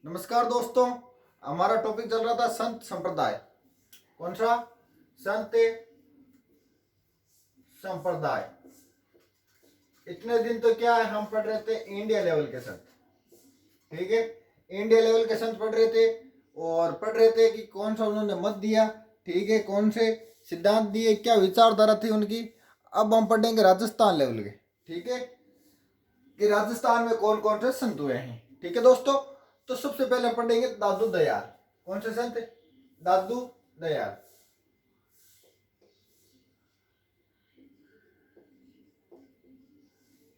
नमस्कार दोस्तों, हमारा टॉपिक चल रहा था संत संप्रदाय। कौन सा? संत संप्रदाय। इतने दिन तो क्या है, हम पढ़ रहे थे इंडिया लेवल के संत। ठीक है, इंडिया लेवल के संत पढ़ रहे थे और पढ़ रहे थे कि कौन सा उन्होंने मत दिया। ठीक है, कौन से सिद्धांत दिए, क्या विचारधारा थी उनकी। अब हम पढ़ेंगे राजस्थान लेवल के। ठीक है, कि राजस्थान में कौन कौन से संत हुए हैं। ठीक है दोस्तों, तो सबसे पहले पढ़ेंगे दादू दयाल। कौन से संत? दादू दयाल।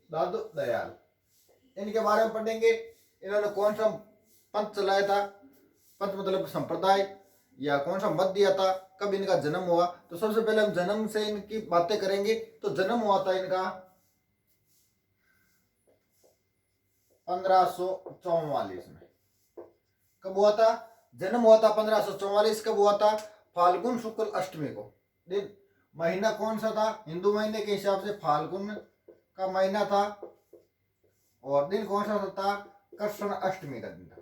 दादू दयाल, इनके बारे में पढ़ेंगे। इन्होंने कौन सा पंथ चलाया था, पंथ मतलब संप्रदाय, या कौन सा मत दिया था, कब इनका जन्म हुआ। तो सबसे पहले हम जन्म से इनकी बातें करेंगे। तो जन्म हुआ था इनका 1544 में। कब हुआ था? जन्म हुआ था 1544। कब हुआ था? फाल्गुन शुक्ल अष्टमी को। दिन महीना कौन सा था? हिंदू महीने के हिसाब से फाल्गुन का महीना था। और दिन कौन सा था? कृष्ण अष्टमी का दिन था।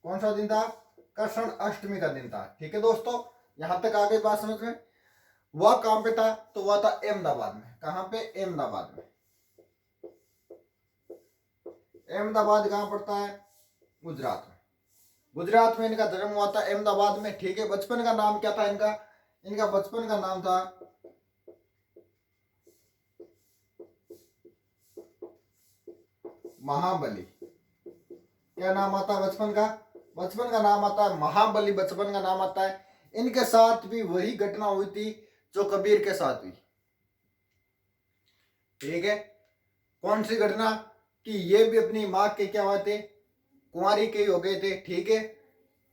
कौन सा दिन था? कृष्ण अष्टमी का दिन था। ठीक है दोस्तों, यहां तक आ गई बात समझ में। वह कहां पे था? तो वह था अहमदाबाद में। कहां पे? अहमदाबाद में। अहमदाबाद कहां पड़ता है? गुजरात में। गुजरात में इनका जन्म हुआ था, अहमदाबाद में। ठीक है, बचपन का नाम क्या था इनका? इनका बचपन का नाम था महाबली। क्या नाम आता है बचपन का? बचपन का नाम आता है महाबली। बचपन का नाम आता है। इनके साथ भी वही घटना हुई थी जो कबीर के साथ हुई। ठीक है, कौन सी घटना? कि ये भी अपनी माँ के क्या हुए थे? कुंवारी के ही हो गए थे। ठीक है,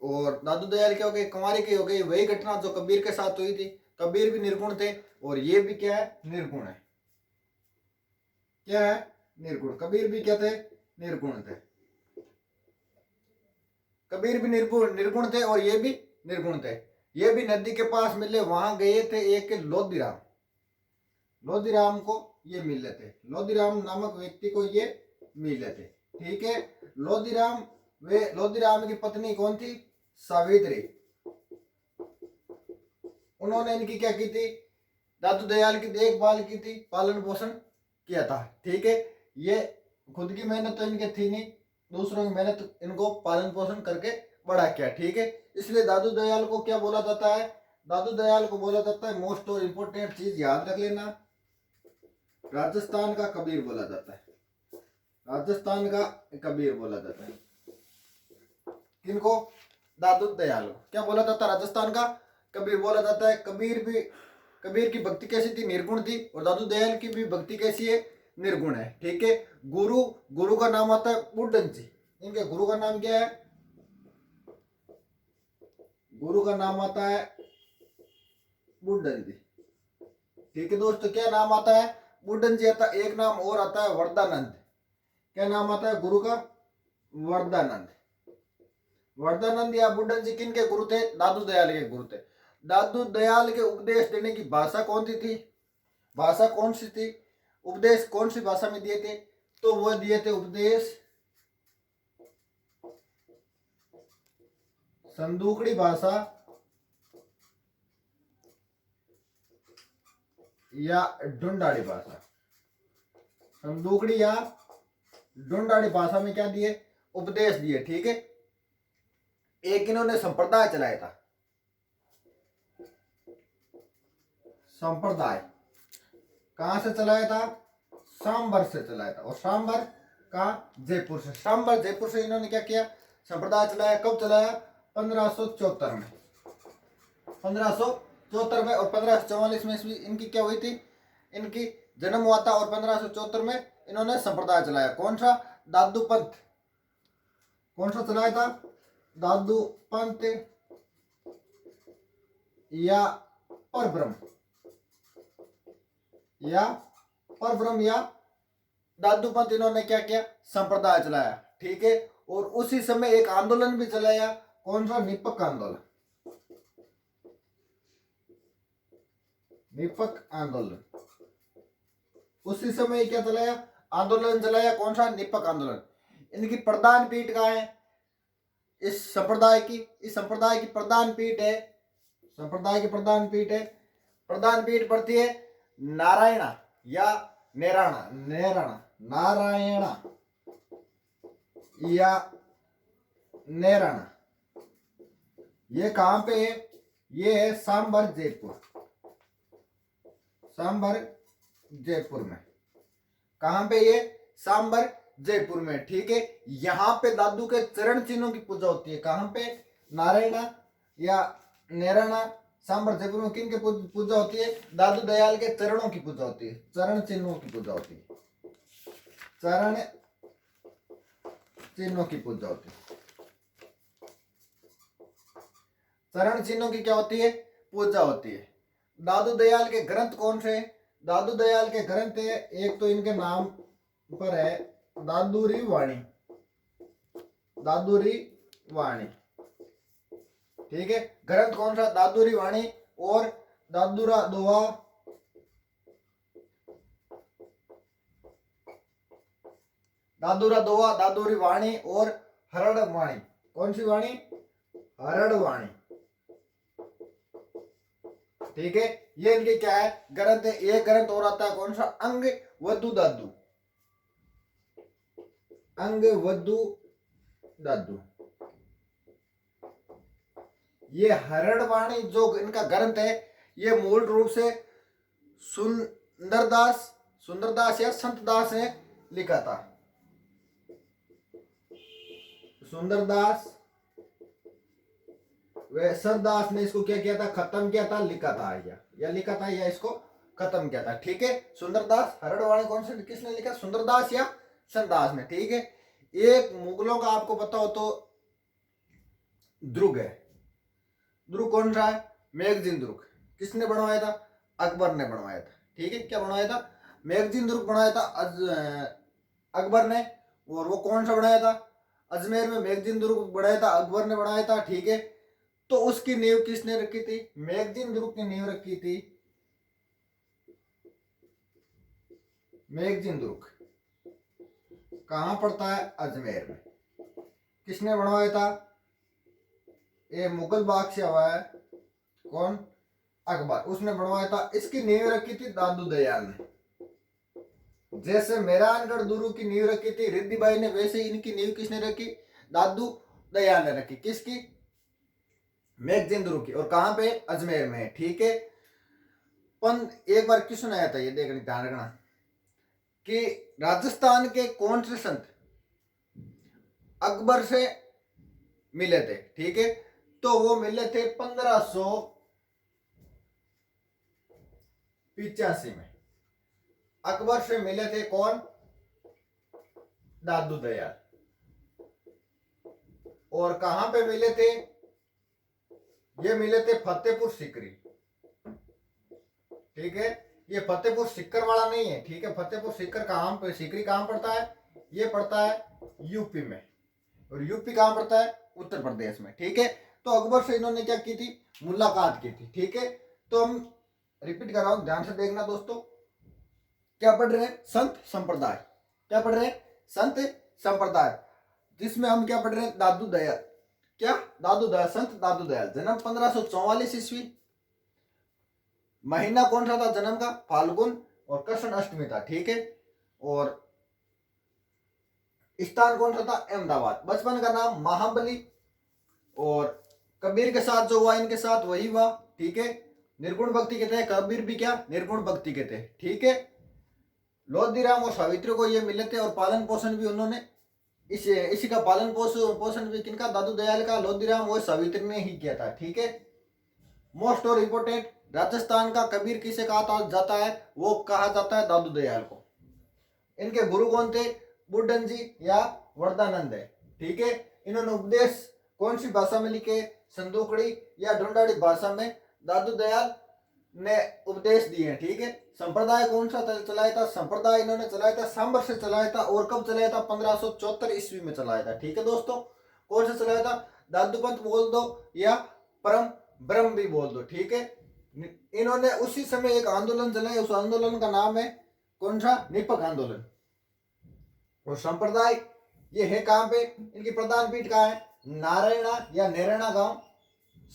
और दादू दयाल क्या हो गए? कुंवारी के हो गए। वही घटना जो कबीर के साथ हुई थी। कबीर भी निर्गुण थे और ये भी क्या है? निर्गुण है। क्या है? निर्गुण। कबीर भी क्या थे? निर्गुण थे। कबीर भी निर्गुण थे और ये भी निर्गुण थे। ये भी नदी के पास मिले, वहां गए थे एक लोधीराम। लोधीराम को ये मिले थे। लोधीराम नामक व्यक्ति को ये मिले थे। ठीक है, लोधीराम, वे लोधीराम की पत्नी कौन थी? सावित्री। उन्होंने इनकी क्या की थी? दादू दयाल की देखभाल की थी, पालन पोषण किया था। ठीक है, ये खुद की मेहनत तो इनके थी नहीं, दूसरों की मेहनत इनको पालन पोषण करके बड़ा किया। ठीक है, इसलिए दादू दयाल को क्या बोला जाता है? दादू दयाल को बोला जाता है, मोस्ट और इम्पोर्टेंट चीज याद रख लेना, राजस्थान का कबीर बोला जाता है। राजस्थान का कबीर बोला जाता है। किनको? दादू दयाल को क्या बोला जाता है? राजस्थान का कबीर बोला जाता है। कबीर की भक्ति कैसी थी? निर्गुण थी। और दादू दयाल की भी भक्ति कैसी है? निर्गुण है। ठीक है, गुरु का नाम आता है बुड्ढन जी। इनके गुरु का नाम क्या है? गुरु का नाम आता है बुड्ढन जी। ठीक है दोस्तों, क्या नाम आता है? बुड्ढन जी आता है। एक नाम और आता है वरदानंद। क्या नाम आता है गुरु का? वरदानंद। वरदानंद या बुड्ढन जी किन के गुरु थे? दादू दयाल के गुरु थे। दादू दयाल के उपदेश देने की भाषा कौन सी थी? भाषा कौन सी थी? उपदेश कौन सी भाषा में दिए थे? तो वो दिए थे उपदेश संदूकड़ी भाषा या ढूंढाड़ी भाषा। संदूकड़ी या ढूंढाड़ी भाषा में क्या दिए? उपदेश दिए। ठीक है, एक इन्होंने संप्रदाय चलाया था। संप्रदाय कहां से चलाया था? सांबर से चलाया था। और सांबर का जयपुर से। सांबर जयपुर से इन्होंने क्या किया? संप्रदाय चलाया। कब चलाया? 1574 में। 1574 में। और 1544 में इनकी क्या हुई थी? इनकी जन्म हुआ था और 1574 में इन्होंने संप्रदाय चलाया। कौन सा? दादू पंथ। कौन सा चलाया था? दादू पंथ या परब्रह्म, या परब्रह्म या दादू पंथ। इन्होंने क्या किया? संप्रदाय चलाया। ठीक है, और उसी समय एक आंदोलन भी चलाया। कौन सा? निपक आंदोलन। निपक आंदोलन। उसी समय क्या चलाया? आंदोलन चलाया। कौन सा? निपक आंदोलन। इनकी प्रधान पीठ कहाँ है? इस संप्रदाय की प्रधान पीठ है, संप्रदाय की प्रधान पीठ है, प्रधान पीठ पड़ती है नारायणा या नेराणा, नेराणा, नारायणा या नेराणा। ये कहां पे है? ये है सांबर जयपुर, सांबर जयपुर में। कहां पे? ये सांबर जयपुर में, ठीक है। यहाँ पे दादू के चरण चिन्हों की पूजा होती है। कहां पे? नारायणा या नेराणा, सांबर जयपुर में किन की पूजा होती है? दादू दयाल के चरणों की पूजा होती है, चरण चिन्हों की पूजा होती है, चरण चिन्हों की पूजा होती है। चरण चिन्हों की क्या होती है? पूजा होती है। दादू दयाल के ग्रंथ कौन से? दादू दयाल के ग्रंथ है, एक तो इनके नाम पर है दादूरी वाणी, दादूरी वाणी, ठीक है। ग्रंथ कौन सा? दादूरी वाणी और दादूरा दोहा, दादूरा दोहा, दादूरी वाणी और हरड़ वाणी। कौन सी वाणी? हरड़ वाणी, ठीक है। ये इनके क्या है? ग्रंथ है। एक ग्रंथ और आता है कौन सा? अंग वधु दादू, अंग वधु दादू। ये हरड़ वाणी जो इनका ग्रंथ है, ये मूल रूप से सुंदरदास, सुंदरदास या संतदास ने लिखा था। सुंदरदास वे सरदास ने इसको क्या किया था? खत्म किया था, लिखा था, या लिखा था या इसको खत्म किया था, ठीक है। सुंदरदास, हरड़वाणी कौन से किसने लिखा? सुंदरदास या संतदास ने, ठीक है। एक मुगलों का आपको पता हो तो दुर्ग है, दुर्ग कौन सा है? मैगजीन दुर्ग। किसने बनवाया था? अकबर ने बनवाया था, ठीक है। क्या बनवाया था? मैगजीन दुर्ग बनवाया था अकबर ने। और वो कौन सा बनाया था? अजमेर में मैगजीन दुर्ग बनाया था, अकबर ने बनाया था, ठीक है। तो उसकी नींव किसने रखी थी? मैगजीन दुर्ग की नींव रखी थी मैगजीन दुर्ग। कहां पड़ता है? अजमेर में। किसने बनवाया था? ये मुगल बादशाह हुआ है कौन? अकबर, उसने बनवाया था। इसकी नींव रखी थी दादू दयाल ने। जैसे मेहरानगढ़ दुर्ग की नींव रखी थी रिद्धि बाई ने, वैसे इनकी नींव किसने रखी? दादू दयाल ने रखी। किसकी? मैगजीन दुर्ग की। और कहां पे? अजमेर में, ठीक है। एक बार क्यों सुनाया था, ये देखना, ध्यान रखना कि राजस्थान के कौन से संत अकबर से मिले थे, ठीक है। तो वो मिले थे 1585 में। अकबर से मिले थे कौन? दादू दयाल। और कहां पे मिले थे? ये मिले थे फतेहपुर सीकरी, ठीक है। ये फतेहपुर सीकर वाला नहीं है, ठीक है। फतेहपुर सीकर कहां पे? सीकरी कहां पड़ता है? ये पड़ता है यूपी में। और यूपी कहां पड़ता है? उत्तर प्रदेश में, ठीक है। तो अकबर से इन्होंने क्या की थी? मुलाकात की थी, ठीक है। तो हम रिपीट कर रहा हूं, ध्यान से देखना दोस्तों। क्या पढ़ रहे हैं? संत संप्रदाय। क्या पढ़ रहे हैं? संत संप्रदाय, जिसमें हम क्या पढ़ रहे हैं? दादू दयाल। क्या? दादू दयाल, संत दादू दयाल। जन्म 1544 ईस्वी। महीना कौन सा था जन्म का? फाल्गुन। और कृष्ण अष्टमी था, ठीक है। और स्थान कौन सा था? अहमदाबाद। बचपन का नाम महाबली। और कबीर के साथ जो हुआ इनके साथ वही हुआ, ठीक है। निर्गुण भक्ति कहते हैं, कबीर भी क्या? निर्गुण भक्ति कहते हैं, ठीक है। लोधीराम और सावित्री को ये मिले थे और पालन पोषण भी उन्होंने इसी का पालन पोषण भी किनका? दादू दयाल का। लोधीराम और सावित्री ने ही किया था, ठीक है। मोस्ट और इम्पोर्टेंट, राजस्थान का कबीर किसे कहा जाता है? वो कहा जाता है दादू दयाल को। इनके गुरु कौन थे? बुड्ढन जी या वरदानंद है, ठीक है। इन्होंने उपदेश कौन सी भाषा में लिखे? संदूकड़ी या ढूंढाड़ी भाषा में दादू दयाल ने उपदेश दिए हैं, ठीक है। संप्रदाय कौन सा चलाया था? संप्रदाय इन्होंने चलाया था सांबर से चलाया था। और कब चलाया था? 1574 ईस्वी में चलाया था, ठीक है दोस्तों। कौन से चलाया था? दादू पंथ बोल दो या परम ब्रह्म भी बोल दो, ठीक है। इन्होंने उसी समय एक आंदोलन चलाया, उस आंदोलन का नाम है कौन सा? निपक आंदोलन। और संप्रदाय ये है कहां पे? इनकी प्रधान पीठ कहां है? नारायणा या नैरायणा गांव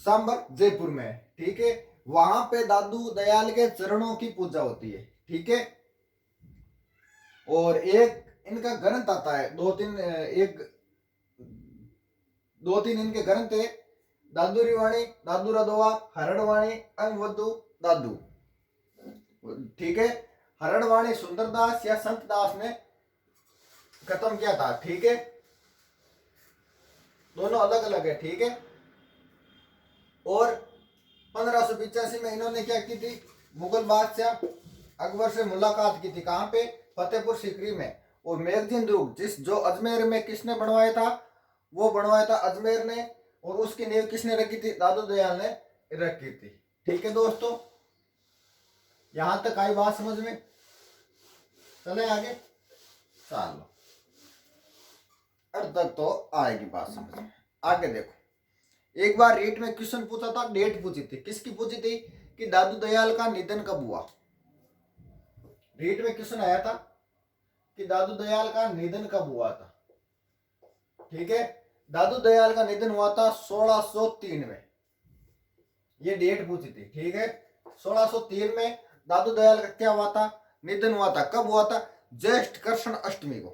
सांबर जयपुर में है। ठीक है, वहां पे दादू दयाल के चरणों की पूजा होती है। ठीक है, और एक इनका ग्रंथ आता है, दो तीन इनके ग्रंथ है, दादूरी वाणी, दादू रदोवा, हरणवाणी, अंगवधु दादू। ठीक है, हरणवाणी सुंदरदास या संत दास ने खत्म किया था। ठीक है, दोनों अलग अलग है। ठीक है, और 1585 में इन्होंने क्या की थी, मुगल बादशाह अकबर से मुलाकात की थी। कहां पे, फतेहपुर सीकरी में। और मैगजीन दुर्ग जो अजमेर में किसने बनवाया था, वो बनवाया था अजमेर ने, और उसकी नींव किसने रखी थी, दादू दयाल ने रखी थी। ठीक है दोस्तों, यहां तक आई बात समझ में, चले आगे। चलो, अर्ध तक तो आएगी बात समझ में। आगे देखो, एक बार रीट में क्वेश्चन पूछा था, डेट पूछी थी, किसकी पूछी थी, कि दादू दयाल का निधन कब हुआ। रीट में क्वेश्चन आया था कि दादू दयाल का निधन कब हुआ था। ठीक है, दादू दयाल का निधन हुआ था 1603 में, ये डेट पूछी थी। ठीक है, 1603 में दादू दयाल का क्या हुआ था, निधन हुआ था। कब हुआ था, ज्येष्ठ कृष्ण अष्टमी को।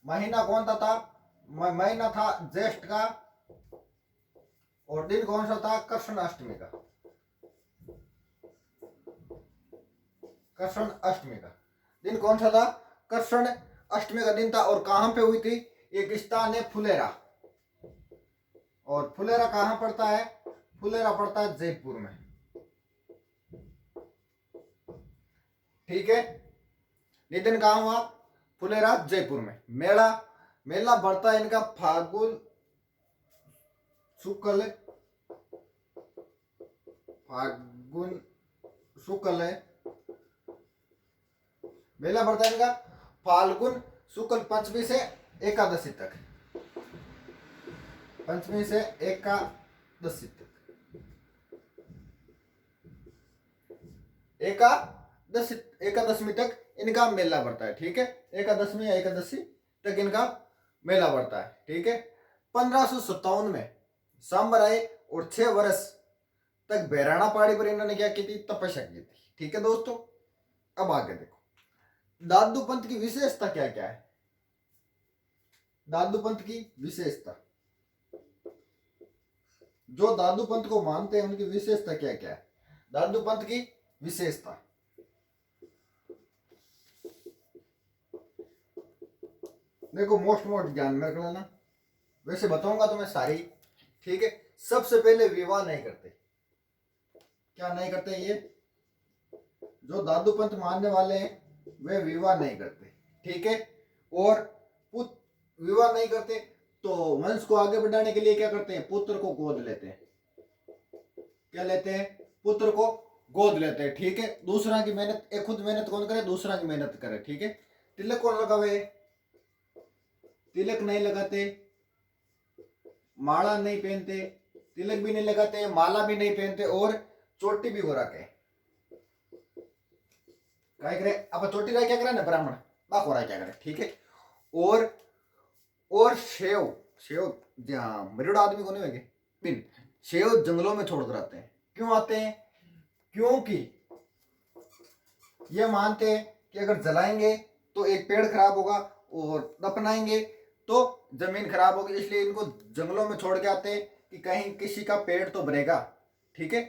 महीना कौन सा था, महीना था ज्येष्ठ का, और दिन कौन सा था, कृष्ण अष्टमी का। कृष्ण अष्टमी का दिन कौन सा था, कृष्ण अष्टमी का दिन था। और कहां पे हुई थी, एक स्थान है फुलेरा, और फुलेरा कहां पड़ता है, फुलेरा पड़ता है जयपुर में। ठीक है, निधन कहां हुआ, फुलेरा जयपुर में। मेला बढ़ता है इनका फाल्गुन शुक्ल है, मेला बढ़ता है इनका फाल्गुन शुक्ल पंचमी से एकादशी तक, पंचमी से एकादशी तक, एकादशमी तक इनका मेला बढ़ता है। ठीक है, एकादशमी या एकादशी तक इनका मेला बढ़ता है। ठीक है, 1557 में सांबर आए, और 6 वर्ष तक बहराना पहाड़ी पर इन्होंने क्या की थी, तपस्या की थी। ठीक है दोस्तों, अब आगे देखो, दादू पंथ की विशेषता क्या क्या है। दादू पंथ की विशेषता, जो दादू पंथ को मानते हैं उनकी विशेषता क्या क्या है। दादू पंथ की विशेषता, देखो मोस्ट ध्यान में रख लेना, वैसे बताऊंगा तो मैं सारी। ठीक है, सबसे पहले विवाह नहीं करते। क्या नहीं करते, ये जो दादू पंथ मानने वाले हैं वे विवाह नहीं करते। ठीक है, और विवाह नहीं करते तो वंश को आगे बढ़ाने के लिए क्या करते हैं, पुत्र को गोद लेते हैं। क्या लेते हैं, पुत्र को गोद लेते हैं। ठीक है, दूसरा की मेहनत, एक खुद मेहनत कौन करे, दूसरा की मेहनत करे। ठीक है, तिलक कौन लगावे, तिलक नहीं लगाते, माला नहीं पहनते, तिलक भी नहीं लगाते, माला भी नहीं पहनते, और चोटी भी हो रखे। क्या करे, अब चोटी रहा क्या करे ना, ब्राह्मण बाक हो रहा क्या करे। ठीक है, और शेव जहाँ मृड़ आदमी को नहीं होंगे, बिन शेव जंगलों में छोड़ कर आते हैं। क्यों आते हैं, क्योंकि ये मानते हैं कि अगर जलाएंगे तो एक पेड़ खराब होगा, और दफनाएंगे तो जमीन खराब होगी, इसलिए इनको जंगलों में छोड़ के आते हैं कि कहीं किसी का पेड़ तो भरेगा। ठीक है,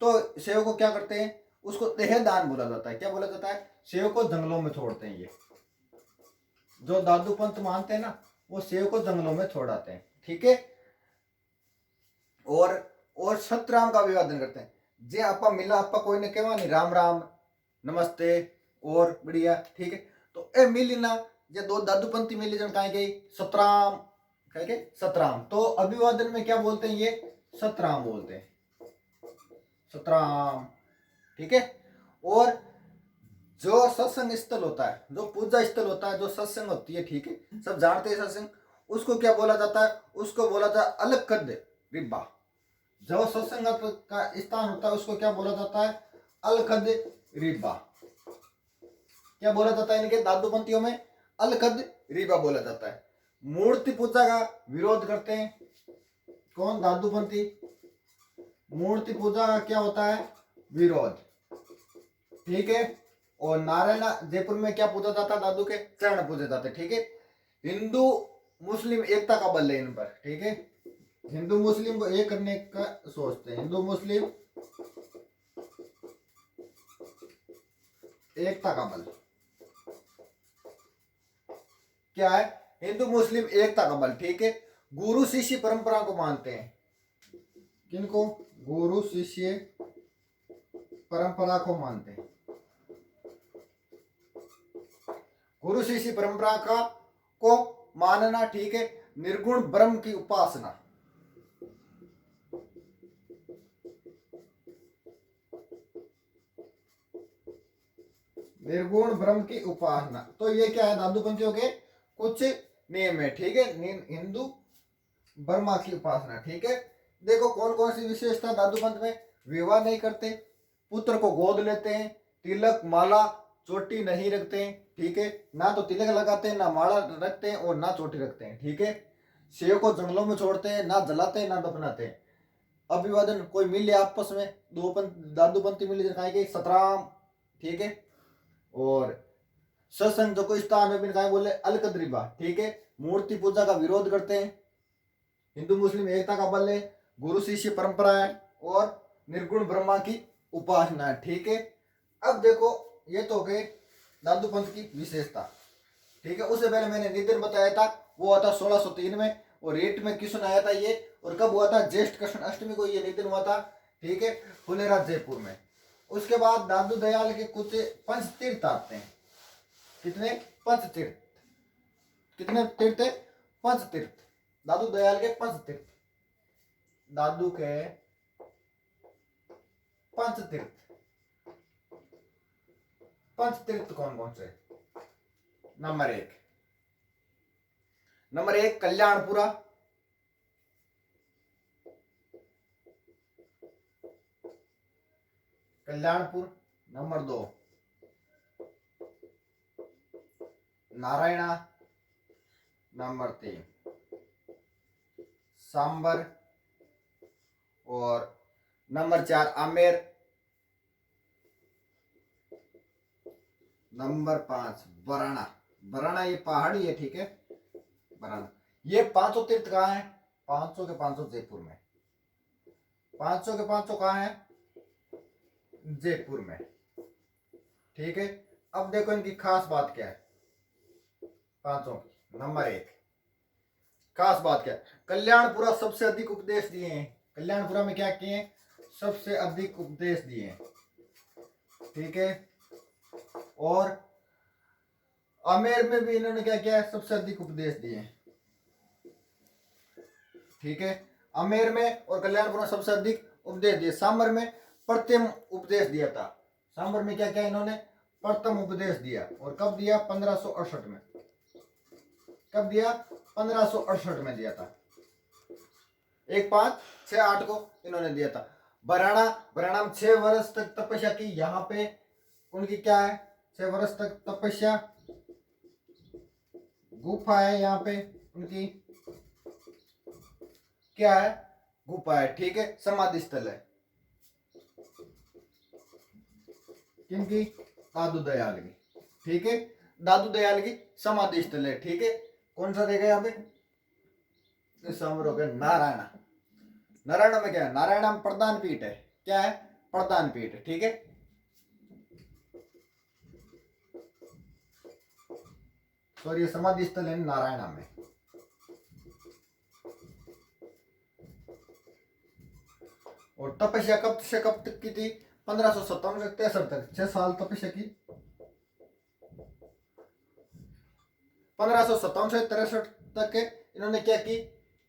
तो सेव को क्या करते हैं, उसको देहदान बोला जाता है। क्या बोला जाता है, सेव को जंगलों में छोड़ते हैं। ये जो दादू पंथ मानते हैं ना, वो सेव को जंगलों में छोड़ाते हैं। ठीक है, और सतराम का अभिवादन करते हैं। जे आपा मिला, आपा कोई ने कहवा नहीं, राम राम नमस्ते और बढ़िया। ठीक है, तो ए मिली ना, जे दो दादू पंथी मिली जन कहे गई सतराम, कहे के सतराम। तो अभिवादन में क्या बोलते हैं, ये सतराम बोलते हैं, सतराम। ठीक है, और जो सत्संग स्थल होता है, जो पूजा स्थल होता है, जो सत्संग होती है, ठीक है, सब जानते हैं सत्संग, उसको क्या बोला जाता है, उसको बोला जाता है अलग कद रिब्बा। जो सत्संग का स्थान होता है उसको क्या बोला जाता है, अलखद रिब्बा। क्या बोला जाता है इनके दादूपंथियों में, अलखद रिब्बा बोला जाता है। मूर्ति पूजा का विरोध करते हैं कौन? दादूपंथी। मूर्ति पूजा का क्या होता है? विरोध। ठीक है। और नारायण जयपुर में क्या पूजा जाता? दादू के चरण पूजे जाते। ठीक है। हिंदू मुस्लिम एकता का बल है इन पर। ठीक है। हिंदू मुस्लिम को एक करने का सोचते हैं। हिंदू मुस्लिम एकता का बल क्या है? हिंदू मुस्लिम एकता का बल। ठीक है। गुरु शिष्य परंपरा को मानते हैं। किनको? गुरु शिष्य परंपरा को मानते हैं। गुरु शिष्य परंपरा का को मानना। ठीक है। निर्गुण ब्रह्म की उपासना। निर्गुण ब्रह्म की उपासना। तो ये क्या है? दादूपंथियों के कुछ नियम है। ठीक है। हिंदू ब्रह्मा की उपासना। ठीक है। देखो कौन कौन सी विशेषता दादूपंथ में? विवाह नहीं करते, पुत्र को गोद लेते हैं, तिलक माला चोटी नहीं रखते हैं। ठीक है। ना तो तिलक लगाते हैं, ना माला रखते हैं और ना चोटी रखते हैं। ठीक है। शेव को जंगलों में छोड़ते हैं, ना जलाते हैं ना दफनाते हैं। अभिवादन कोई मिले आपस में, दो दादूपंथी मिले दिखाएंगे सतराम। ठीक है। और सत्संग जो कोई स्थान में बिन बोले अलकद्रिबा। ठीक है। मूर्ति पूजा का विरोध करते हैं। हिंदू मुस्लिम एकता का बल है। गुरु शिष्य परंपरा है और निर्गुण ब्रह्मा की उपासना है। ठीक है। अब देखो ये तो हो गए दादूपंथ की विशेषता। ठीक है। उससे पहले मैंने नितिन बताया था, वो हुआ था 1603 में। और रेट में किशन आया था ये, और कब हुआ था? ज्येष्ठ कृष्ण अष्टमी को ये नितिन हुआ था। ठीक है। फुलेरा जयपुर में। उसके बाद दादू दयाल के कुछ पंचतीर्थ आते हैं। कितने? पंचतीर्थ। कितने तीर्थ है? पंचतीर्थ। दादू दयाल के पंचतीर्थ। दादू के पंचतीर्थ। पंचतीर्थ कौन कौन से? नंबर एक कल्याणपुरा। कल्याणपुर। नंबर 2 नारायणा। नंबर 3 सांबर। और नंबर 4 आमेर। नंबर 5 बराना। बराना ये पहाड़ी है। ठीक है। बराना। ये पांचों तीर्थ कहाँ है? पांचों के पांचों जयपुर में। पांचों के पांचों कहाँ है? जयपुर में। ठीक है। अब देखो इनकी खास बात क्या है पांचों की। नंबर 1 खास बात क्या है? कल्याणपुरा सबसे अधिक उपदेश दिए हैं। कल्याणपुरा में क्या किए हैं? सबसे अधिक उपदेश दिए हैं। ठीक है। और आमेर में भी इन्होंने क्या किया है? सबसे अधिक उपदेश दिए हैं। ठीक है। आमेर में और कल्याणपुर में सबसे अधिक उपदेश दिए। सांबर में प्रथम उपदेश दिया था। सांबर में क्या क्या इन्होंने? प्रथम उपदेश दिया। और कब दिया? 1568 में। कब दिया? 1568 में दिया था। 1568 को इन्होंने दिया था। बराणा में 6 वर्ष तक तपस्या की। यहाँ पे उनकी क्या है? 6 वर्ष तक तपस्या। गुफा है यहाँ पे उनकी। क्या है? गुफा है। ठीक है। समाधि स्थल है किनकी? दादू दयाल की। ठीक है। दादू दयाल की समाधि स्थल है। ठीक है। कौन सा देगा यहाँ पे? समर हो गया नारायण। नारायण में क्या है? नारायण में प्रधान पीठ है। क्या है? प्रधान पीठ। ठीक है। सॉरी समाधि स्थल है नारायण में। और तपस्या कब से कब तक की थी? 1557 से 63 तक 6 साल तपस्या की। 1557 से 63 तक इन्होंने क्या की?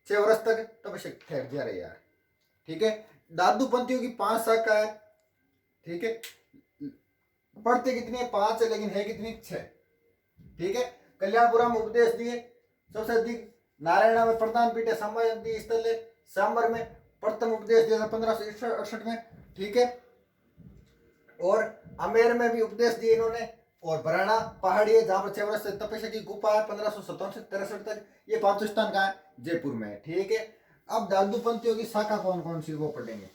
6 वर्ष तक तपस्या। ठहर जा रही यार। ठीक है। दादू पंथियों की 5 शाखा है। ठीक है। पढ़ते कितनी है? 5 है, लेकिन है कितनी? 6। ठीक है। कल्याणपुरा में उपदेश दिए सबसे अधिक। नारायण में प्रधान पीठ है। समाधि स्थल है। सांबर में प्रथम उपदेश दिया था 1568 में। ठीक है। और आमेर में भी उपदेश दिए इन्होंने। और बराना पहाड़ी है जहां पर 6 वर्ष से तपस्या की गुफा है 1557 से 63 तक। ये पांचों स्थान कहाँ है? जयपुर में है। ठीक है, अब दादूपंथियों की शाखा कौन कौन सी वो पढ़ेंगे।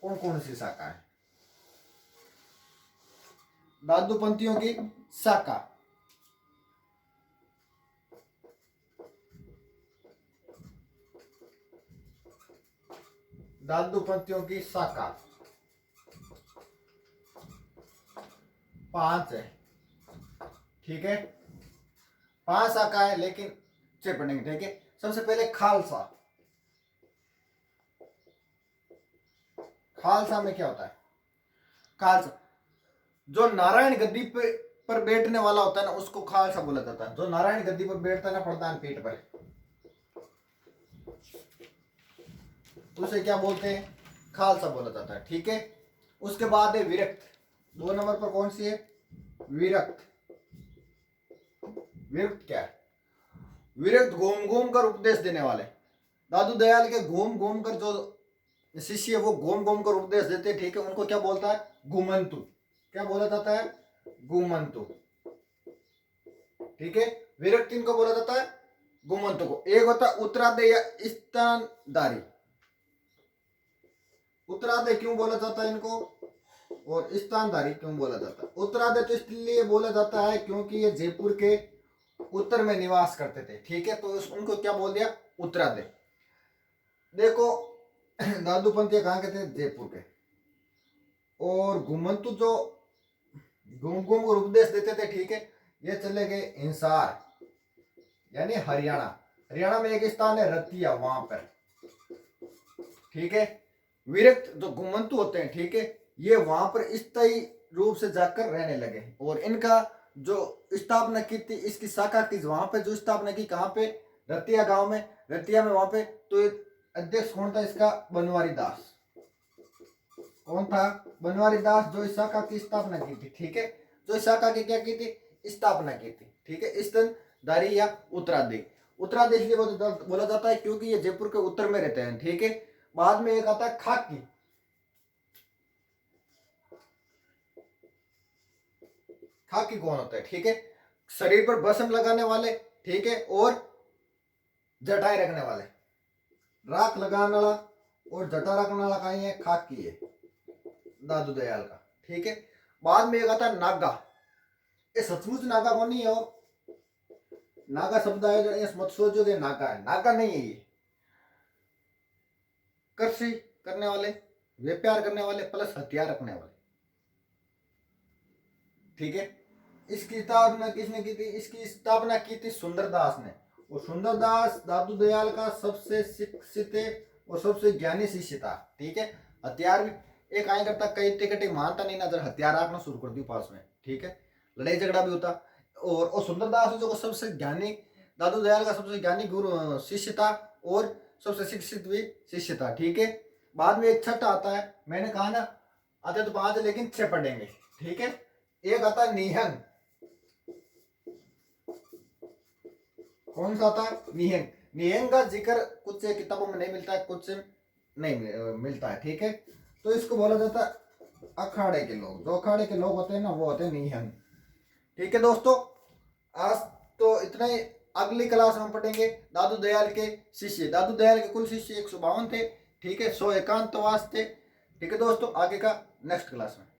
कौन कौन सी शाखा है दादूपंथियों की शाखा? दादूपंथियों की शाखा 5 है। ठीक है, 5 शाखा है लेकिन 6 पढ़ेंगे। ठीक है, सबसे पहले खालसा। खालसा में क्या होता है? खालसा जो नारायण गद्दी पे पर बैठने वाला होता है ना, उसको खालसा बोला जाता है। जो नारायण गद्दी पर बैठता है ना प्रधान पीठ पर, उसे क्या बोलते हैं? खालसा बोला जाता है। ठीक है, उसके बाद है विरक्त। 2 नंबर पर कौन सी है? विरक्त। विरक्त क्या है? विरक्त घूम घूम कर उपदेश देने वाले। दादू दयाल के घूम घूम कर जो शिष्य वो घूम घूम कर उपदेश देते। ठीक है, उनको क्या बोलता है? गुमंतु। क्या बोला जाता है? गुमंतु। ठीक है, विरक्त इनको बोला जाता है गुमंतु को। एक होता है उत्तरादय या स्थानधारी। उत्तरादय क्यों बोला जाता है इनको, और स्थानधारी क्यों बोला जाता है? उत्तरादय तो इसलिए बोला जाता है क्योंकि ये जयपुर के उत्तर में निवास करते थे। ठीक है, तो उनको क्या बोल दिया? उत्तरादय। देखो दादूपंथी कहाँ के थे? जयपुर के। और घुमंतु जो घूम घूम को उपदेश देते थे। ठीक है, ये चले गए हिंसार यानी हरियाणा। हरियाणा में एक स्थान है रतिया, वहां पर। ठीक है, विरक्त जो घुमंतु होते हैं, ठीक है, ये वहां पर स्थायी रूप से जाकर रहने लगे। और इनका जो स्थापना की थी, इसकी शाखा की वहां पे जो स्थापना की, कहाँ पे? रतिया गांव में। रतिया में वहां पे तो अध्यक्ष कौन था इसका? बनवारी दास। कौन था? बनवारी दास, जो इस शाखा की स्थापना की थी। ठीक है, जो इस शाखा की क्या की थी? स्थापना की थी। ठीक है, स्तनधारी या उत्तराधिकारी। उत्तराधिकारी इसलिए बोला जाता है क्योंकि ये जयपुर के उत्तर में रहते हैं। ठीक है, बाद में एक आता है खाकी। खाकी कौन होता है? ठीक है, शरीर पर भस्म लगाने वाले। ठीक है, और जटाएं रखने वाले। राख लगाने वाला और जटा रखने वाला का ही है खाकी है दादू दयाल का। ठीक है, बाद में एक आता है नागा। ये सचमुच नागा कौन नहीं है? और नागा शब्द है जो ये मत सोचो कि नागा है, नागा नहीं है। ये कृषि करने वाले, व्यापार करने वाले, प्लस हथियार रखने वाले। ठीक है, इसकी स्थापना किसने की थी? इसकी स्थापना की थी सुंदरदास ने। और सुंदरदास दादू दयाल का सबसे शिक्षित और सबसे ज्ञानी शिष्य था। ठीक है, हथियार भी एक आए करता, कई टिकट मानता नहीं ना, जब हथियार रखना शुरू कर दी पास में। ठीक है, लड़ाई झगड़ा भी होता। और सुंदरदास जो सबसे ज्ञानी, दादू दयाल का सबसे ज्ञानी गुरु शिष्य था और सबसे शिक्षित भी शिष्य था। ठीक है, बाद में एक छठा आता है। मैंने कहा ना आते तो 5 लेकिन 6 पढ़ेंगे। ठीक है, एक आता है निहंग। कौन सा आता है? निहंग। निहंग का जिक्र कुछ किताबों में नहीं मिलता है, कुछ नहीं मिलता है। ठीक है, तो इसको बोला जाता है अखाड़े के लोग। जो अखाड़े के लोग होते हैं ना, वो होते हैं निहंग। ठीक है दोस्तों, आज तो इतना ही। अगली क्लास में पढ़ेंगे दादू दयाल के शिष्य। दादू दयाल के कुल शिष्य 152 थे। ठीक है, 100 एकांतवास थे। ठीक है दोस्तों, आगे का नेक्स्ट क्लास में।